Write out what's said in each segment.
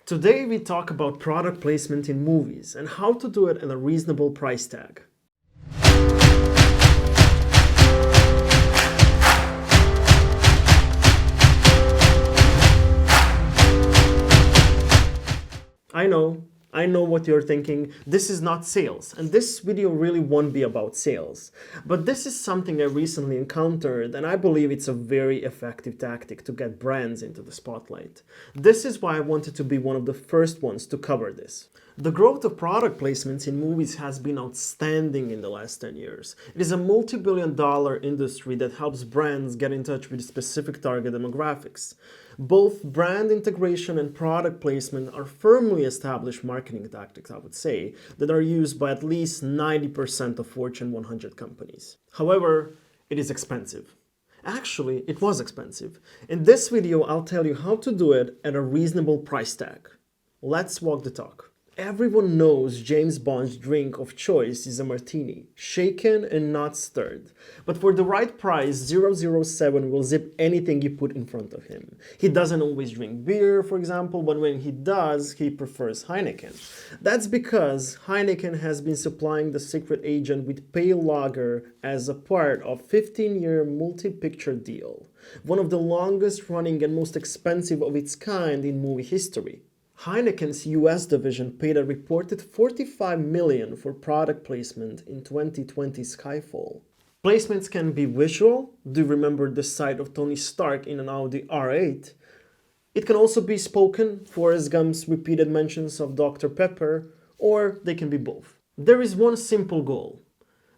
Today we talk about product placement in movies and how to do it at a reasonable price tag. I know what you're thinking. This is not sales, and this video really won't be about sales. But this is something I recently encountered, and I believe it's a very effective tactic to get brands into the spotlight. This is why I wanted to be one of the first ones to cover this. The growth of product placements in movies has been outstanding in the last 10 years. It is a multi-billion-dollar industry that helps brands get in touch with specific target demographics. Both brand integration and product placement are firmly established marketing tactics, I would say, that are used by at least 90% of Fortune 100 companies. However, it is expensive. Actually, it was expensive. In this video, I'll tell you how to do it at a reasonable price tag. Let's walk the talk. Everyone knows James Bond's drink of choice is a martini, shaken and not stirred. But for the right price, 007 will zip anything you put in front of him. He doesn't always drink beer, for example, but when he does, he prefers Heineken. That's because Heineken has been supplying the secret agent with pale lager as a part of a 15-year multi-picture deal, one of the longest running and most expensive of its kind in movie history. Heineken's US division paid a reported $45 million for product placement in 2020 Skyfall. Placements can be visual. Do you remember the sight of Tony Stark in an Audi R8? It can also be spoken, Forrest Gump's repeated mentions of Dr. Pepper, or they can be both. There is one simple goal.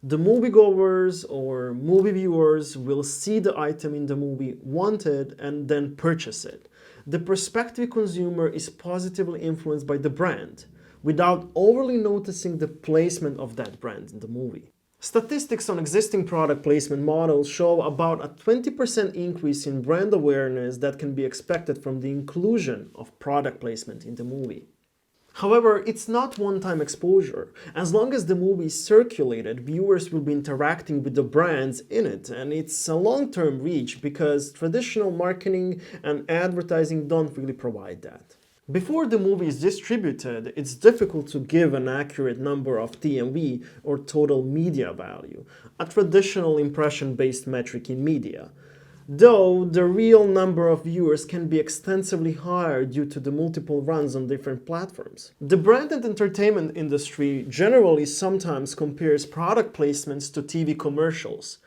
The moviegoers or movie viewers will see the item in the movie, want it, and then purchase it. The prospective consumer is positively influenced by the brand, without overly noticing the placement of that brand in the movie. Statistics on existing product placement models show about a 20% increase in brand awareness that can be expected from the inclusion of product placement in the movie. However, it's not one-time exposure. As long as the movie is circulated, viewers will be interacting with the brands in it, and it's a long-term reach because traditional marketing and advertising don't really provide that. Before the movie is distributed, it's difficult to give an accurate number of TMV or total media value, a traditional impression-based metric in media. Though the real number of viewers can be extensively higher due to the multiple runs on different platforms. The brand and entertainment industry generally sometimes compares product placements to TV commercials.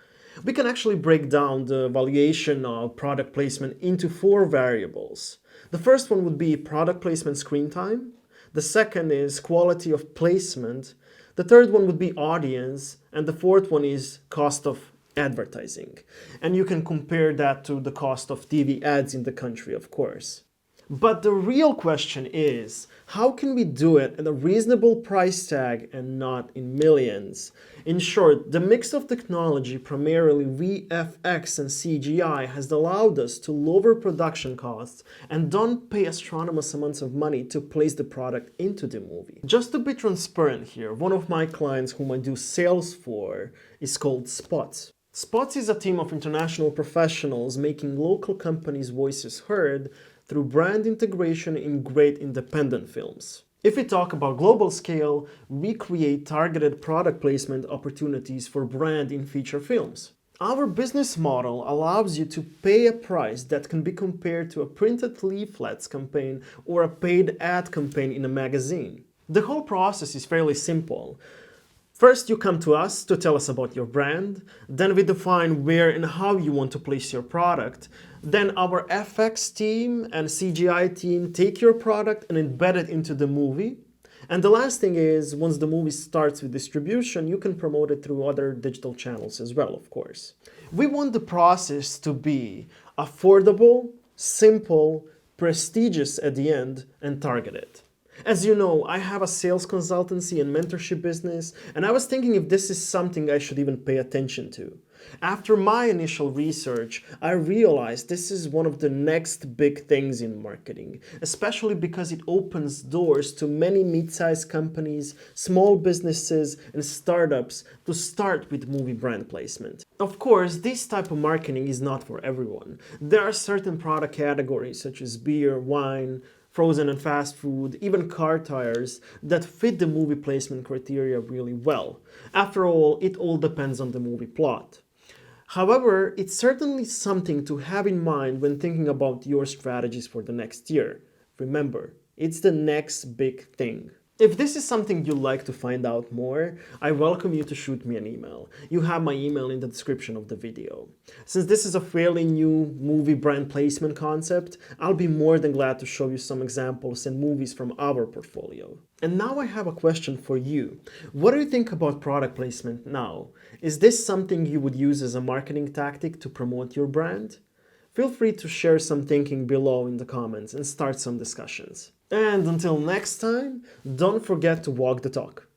We can actually break down the valuation of product placement into 4 variables. The first one would be product placement screen time. The second is quality of placement. The third one would be audience. And the fourth one is cost of advertising. And you can compare that to the cost of TV ads in the country, of course. But the real question is, how can we do it at a reasonable price tag and not in millions? In short, the mix of technology, primarily VFX and CGI, has allowed us to lower production costs and don't pay astronomous amounts of money to place the product into the movie. Just to be transparent here, one of my clients whom I do sales for is called Spots. Spots is a team of international professionals making local companies' voices heard through brand integration in great independent films. If we talk about global scale, we create targeted product placement opportunities for brand in feature films. Our business model allows you to pay a price that can be compared to a printed leaflets campaign or a paid ad campaign in a magazine. The whole process is fairly simple. First, you come to us to tell us about your brand. Then we define where and how you want to place your product. Then our FX team and CGI team take your product and embed it into the movie. And the last thing is, once the movie starts with distribution, you can promote it through other digital channels as well, of course. We want the process to be affordable, simple, prestigious at the end, and targeted. As you know, I have a sales consultancy and mentorship business, and I was thinking if this is something I should even pay attention to. After my initial research, I realized this is one of the next big things in marketing, especially because it opens doors to many mid-sized companies, small businesses, and startups to start with movie brand placement. Of course, this type of marketing is not for everyone. There are certain product categories such as beer, wine, frozen and fast food, even car tires that fit the movie placement criteria really well. After all, it all depends on the movie plot. However, it's certainly something to have in mind when thinking about your strategies for the next year. Remember, it's the next big thing. If this is something you'd like to find out more, I welcome you to shoot me an email. You have my email in the description of the video. Since this is a fairly new movie brand placement concept, I'll be more than glad to show you some examples and movies from our portfolio. And now I have a question for you. What do you think about product placement now? Is this something you would use as a marketing tactic to promote your brand? Feel free to share some thinking below in the comments and start some discussions. And until next time, don't forget to walk the talk.